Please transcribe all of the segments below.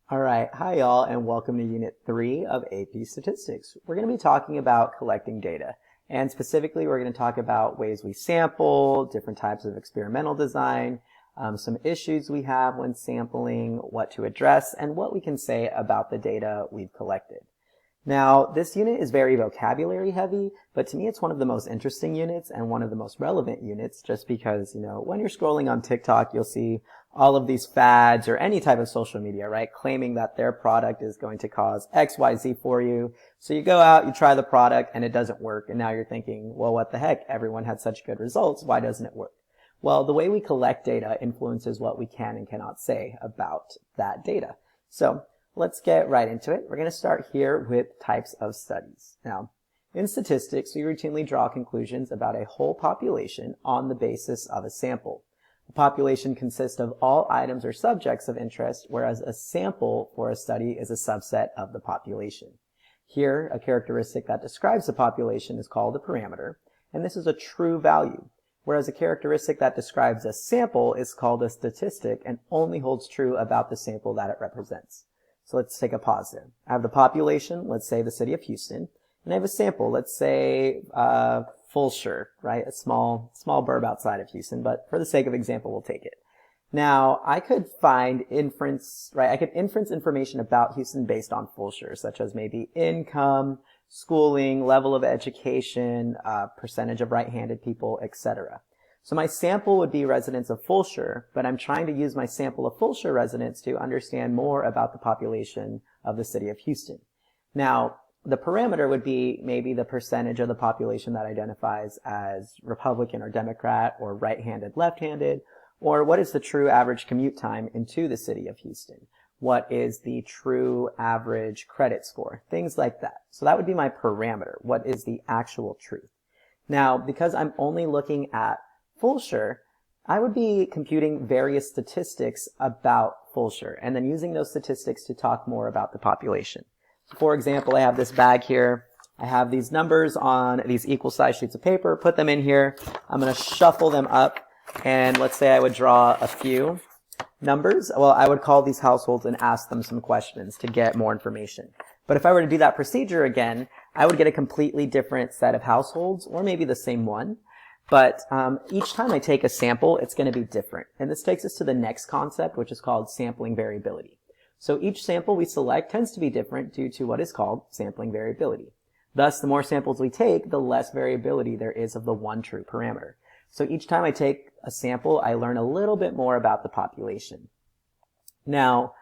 All right, hi y'all, and welcome to Unit 3 of AP Statistics. We're going to be talking about collecting data, and specifically we're going to talk about ways we sample, different types of experimental design, some issues we have when sampling, what to address, and what we can say about the data we've collected. Now, this unit is very vocabulary heavy, but to me it's one of the most interesting units and one of the most relevant units just because, when you're scrolling on TikTok, you'll see all of these fads or any type of social media, right, claiming that their product is going to cause X, Y, Z for you. So you go out, you try the product, and it doesn't work, and now you're thinking, well, what the heck? Everyone had such good results. Why doesn't it work? Well, the way we collect data influences what we can and cannot say about that data. So let's get right into it. We're going to start here with types of studies. Now, in statistics, we routinely draw conclusions about a whole population on the basis of a sample. A population consists of all items or subjects of interest, whereas a sample for a study is a subset of the population. Here, a characteristic that describes the population is called a parameter, and this is a true value, whereas a characteristic that describes a sample is called a statistic and only holds true about the sample that it represents. So let's take a pause there. I have the population, let's say the city of Houston, and I have a sample, let's say Fulshire, right? A small burb outside of Houston, but for the sake of example, we'll take it. Now, I could find inference, right? I could inference information about Houston based on Fulshire, such as maybe income, schooling, level of education, percentage of right-handed people, etc. So my sample would be residents of Fulshire, but I'm trying to use my sample of Fulshire residents to understand more about the population of the city of Houston. Now, the parameter would be maybe the percentage of the population that identifies as Republican or Democrat or right-handed, left-handed, or what is the true average commute time into the city of Houston? What is the true average credit score? Things like that. So that would be my parameter. What is the actual truth? Now, because I'm only looking at Fulshire, I would be computing various statistics about Fulshire and then using those statistics to talk more about the population. For example, I have this bag here. I have these numbers on these equal size sheets of paper, put them in here. I'm going to shuffle them up, and let's say I would draw a few numbers. Well, I would call these households and ask them some questions to get more information. But if I were to do that procedure again, I would get a completely different set of households, or maybe the same one. But each time I take a sample, it's going to be different. And this takes us to the next concept, which is called sampling variability. So each sample we select tends to be different due to what is called sampling variability. Thus, the more samples we take, the less variability there is of the one true parameter. So each time I take a sample, I learn a little bit more about the population. Now,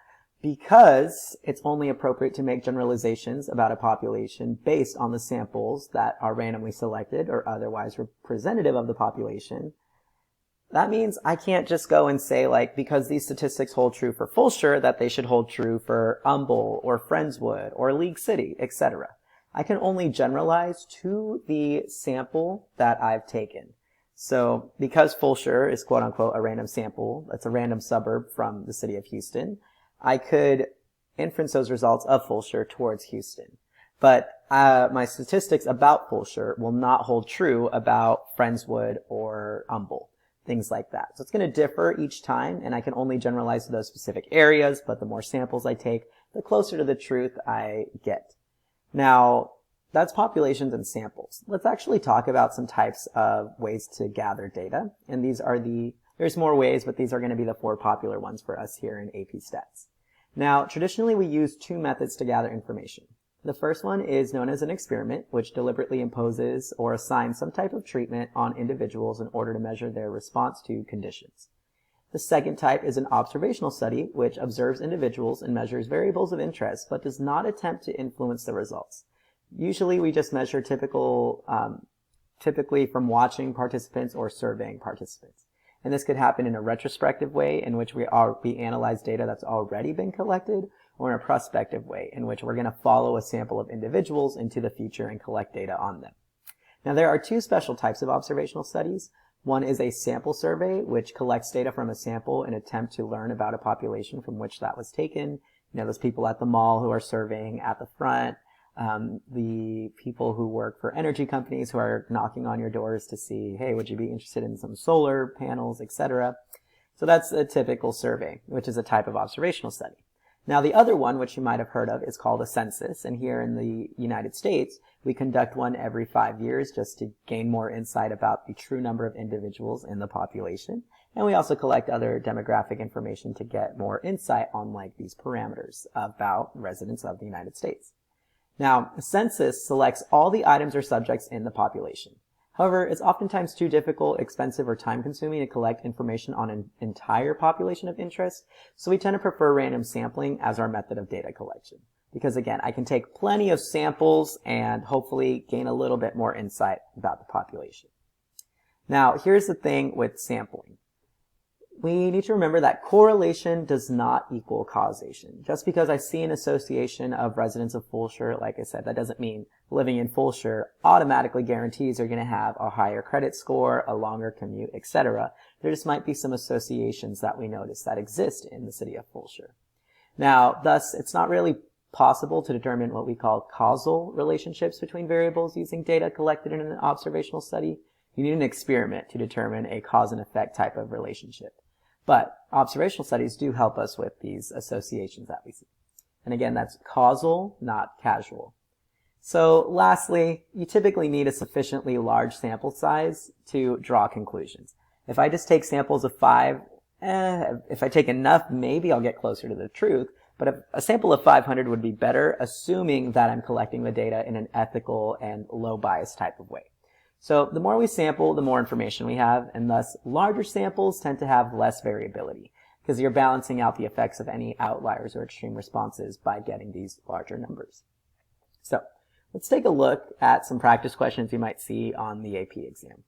because it's only appropriate to make generalizations about a population based on the samples that are randomly selected or otherwise representative of the population, that means I can't just go and say, like, because these statistics hold true for Fulshire, that they should hold true for Humble or Friendswood or League City, etc. I can only generalize to the sample that I've taken. So because Fulshire is quote-unquote a random sample, that's a random suburb from the city of Houston, I could inference those results of Fulshire towards Houston. But my statistics about Fulshire will not hold true about Friendswood or Humble, things like that. So it's going to differ each time, and I can only generalize to those specific areas, but the more samples I take, the closer to the truth I get. Now, that's populations and samples. Let's actually talk about some types of ways to gather data, and there's more ways, but these are going to be the four popular ones for us here in AP Stats. Now, traditionally we use two methods to gather information. The first one is known as an experiment, which deliberately imposes or assigns some type of treatment on individuals in order to measure their response to conditions. The second type is an observational study, which observes individuals and measures variables of interest, but does not attempt to influence the results. Usually we just measure typically from watching participants or surveying participants. And this could happen in a retrospective way, in which we analyze data that's already been collected, or in a prospective way, in which we're going to follow a sample of individuals into the future and collect data on them. Now, there are two special types of observational studies. One is a sample survey, which collects data from a sample in an attempt to learn about a population from which that was taken. Those people at the mall who are surveying at the front, the people who work for energy companies who are knocking on your doors to see, hey, would you be interested in some solar panels, etc. So that's a typical survey, which is a type of observational study. Now the other one, which you might have heard of, is called a census, and here in the United States, we conduct one every 5 years just to gain more insight about the true number of individuals in the population. And we also collect other demographic information to get more insight on these parameters about residents of the United States. Now, a census selects all the items or subjects in the population. However, it's oftentimes too difficult, expensive, or time-consuming to collect information on an entire population of interest, so we tend to prefer random sampling as our method of data collection. Because again, I can take plenty of samples and hopefully gain a little bit more insight about the population. Now, here's the thing with sampling. We need to remember that correlation does not equal causation. Just because I see an association of residents of Fulshire, like I said, that doesn't mean living in Fulshire automatically guarantees you're going to have a higher credit score, a longer commute, etc. There just might be some associations that we notice that exist in the city of Fulshire. Now, thus, it's not really possible to determine what we call causal relationships between variables using data collected in an observational study. You need an experiment to determine a cause and effect type of relationship. But observational studies do help us with these associations that we see. And again, that's causal, not casual. So lastly, you typically need a sufficiently large sample size to draw conclusions. If I just take samples of 5, if I take enough, maybe I'll get closer to the truth. But a sample of 500 would be better, assuming that I'm collecting the data in an ethical and low bias type of way. So the more we sample, the more information we have, and thus larger samples tend to have less variability because you're balancing out the effects of any outliers or extreme responses by getting these larger numbers. So let's take a look at some practice questions you might see on the AP exam.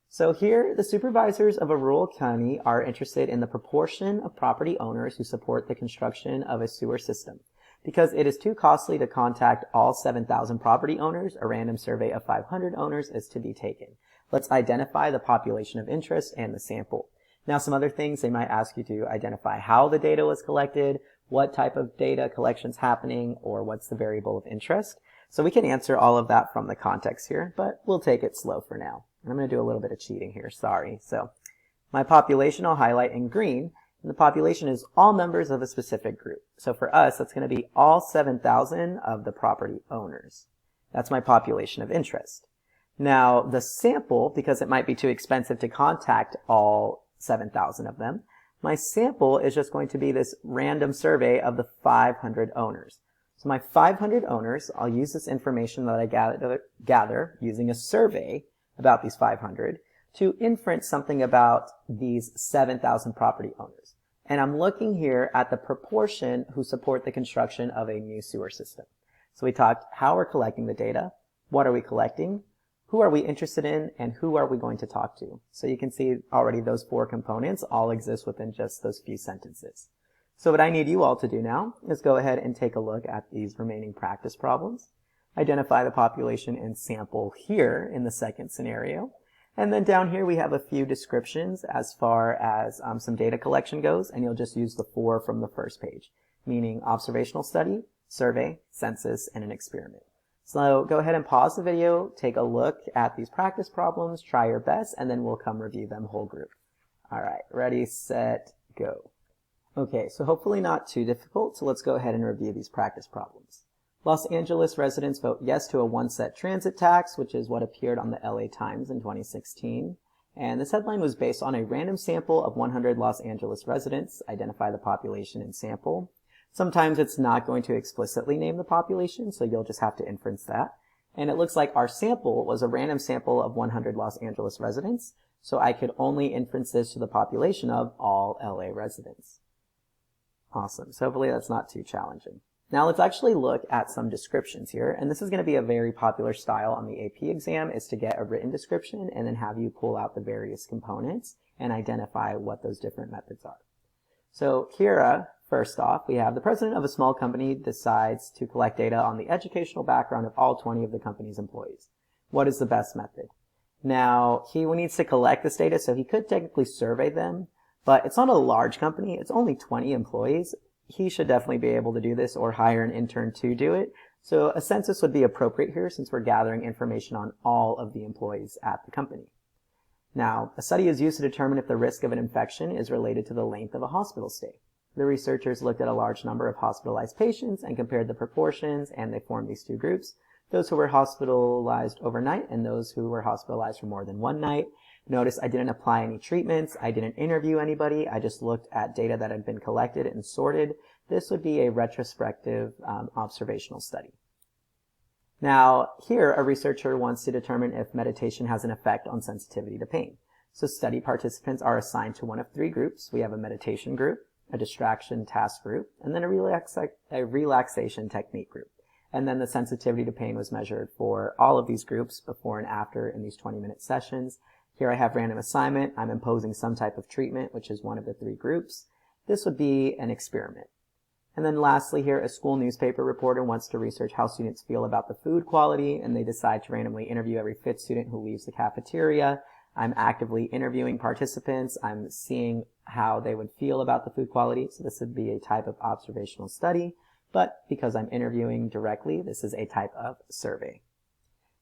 So here, the supervisors of a rural county are interested in the proportion of property owners who support the construction of a sewer system. Because it is too costly to contact all 7,000 property owners, a random survey of 500 owners is to be taken. Let's identify the population of interest and the sample. Now, some other things, they might ask you to identify how the data was collected, what type of data collection is happening, or what's the variable of interest. So we can answer all of that from the context here, but we'll take it slow for now. I'm going to do a little bit of cheating here, sorry. So my population I'll highlight in green. And the population is all members of a specific group. So for us, that's going to be all 7,000 of the property owners. That's my population of interest. Now, the sample, because it might be too expensive to contact all 7,000 of them, my sample is just going to be this random survey of the 500 owners. So my 500 owners, I'll use this information that I gather using a survey about these 500 to inference something about these 7,000 property owners. And I'm looking here at the proportion who support the construction of a new sewer system. So we talked how we're collecting the data, what are we collecting, who are we interested in, and who are we going to talk to. So you can see already those 4 components all exist within just those few sentences. So what I need you all to do now is go ahead and take a look at these remaining practice problems. Identify the population and sample here in the second scenario. And then down here we have a few descriptions as far as some data collection goes, and you'll just use the 4 from the first page, meaning observational study, survey, census, and an experiment. So go ahead and pause the video, take a look at these practice problems, try your best, and then we'll come review them whole group. All right, ready, set, go. Okay, so hopefully not too difficult, so let's go ahead and review these practice problems. Los Angeles residents vote yes to a one-set transit tax, which is what appeared on the LA Times in 2016. And this headline was based on a random sample of 100 Los Angeles residents. Identify the population and sample. Sometimes it's not going to explicitly name the population, so you'll just have to inference that. And it looks like our sample was a random sample of 100 Los Angeles residents, so I could only inference this to the population of all LA residents. Awesome. So hopefully that's not too challenging. Now let's actually look at some descriptions here, and this is going to be a very popular style on the AP exam, is to get a written description and then have you pull out the various components and identify what those different methods are. So here, first off, we have the president of a small company decides to collect data on the educational background of all 20 of the company's employees. What is the best method? Now, he needs to collect this data, so he could technically survey them, but it's not a large company, it's only 20 employees. He should definitely be able to do this or hire an intern to do it. So a census would be appropriate here since we're gathering information on all of the employees at the company. Now, a study is used to determine if the risk of an infection is related to the length of a hospital stay. The researchers looked at a large number of hospitalized patients and compared the proportions, and they formed these two groups: those who were hospitalized overnight and those who were hospitalized for more than one night. Notice I didn't apply any treatments. I didn't interview anybody. I just looked at data that had been collected and sorted. This would be a retrospective observational study. Now, here a researcher wants to determine if meditation has an effect on sensitivity to pain. So study participants are assigned to one of three groups. We have a meditation group, a distraction task group, and then a relaxation technique group. And then the sensitivity to pain was measured for all of these groups before and after in these 20-minute sessions. Here I have random assignment. I'm imposing some type of treatment, which is one of the three groups. This would be an experiment. And then lastly here, a school newspaper reporter wants to research how students feel about the food quality, and they decide to randomly interview every fifth student who leaves the cafeteria. I'm actively interviewing participants. I'm seeing how they would feel about the food quality. So this would be a type of observational study, but because I'm interviewing directly, this is a type of survey.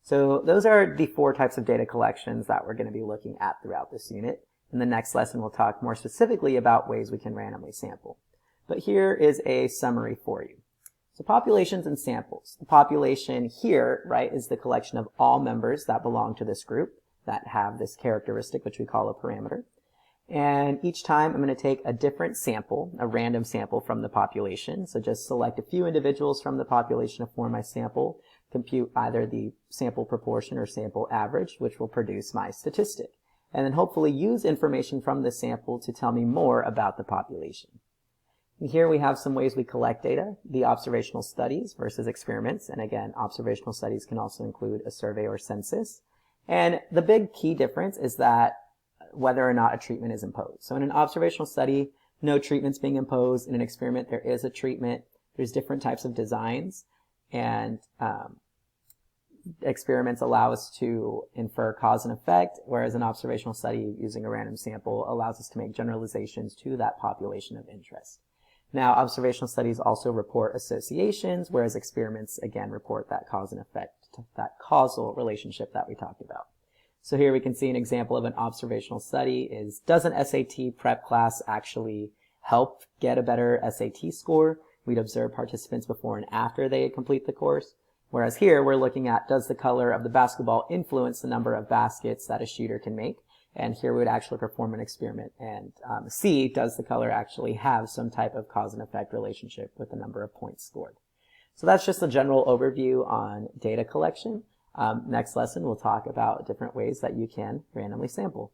So those are the four types of data collections that we're going to be looking at throughout this unit. In the next lesson, we'll talk more specifically about ways we can randomly sample. But here is a summary for you. So populations and samples. The population here, right, is the collection of all members that belong to this group that have this characteristic, which we call a parameter. And each time I'm going to take a different sample, a random sample from the population. So just select a few individuals from the population to form my sample, compute either the sample proportion or sample average, which will produce my statistic. And then hopefully use information from the sample to tell me more about the population. And here we have some ways we collect data: the observational studies versus experiments. And again, observational studies can also include a survey or census. And the big key difference is that whether or not a treatment is imposed. So in an observational study, no treatment's being imposed. In an experiment, there is a treatment. There's different types of designs, and experiments allow us to infer cause and effect, whereas an observational study using a random sample allows us to make generalizations to that population of interest. Now, observational studies also report associations, whereas experiments, again, report that cause and effect, that causal relationship that we talked about. So here we can see an example of an observational study is, does an SAT prep class actually help get a better SAT score? We'd observe participants before and after they complete the course. Whereas here we're looking at, does the color of the basketball influence the number of baskets that a shooter can make? And here we would actually perform an experiment and see, does the color actually have some type of cause and effect relationship with the number of points scored? So that's just a general overview on data collection. Next lesson, we'll talk about different ways that you can randomly sample.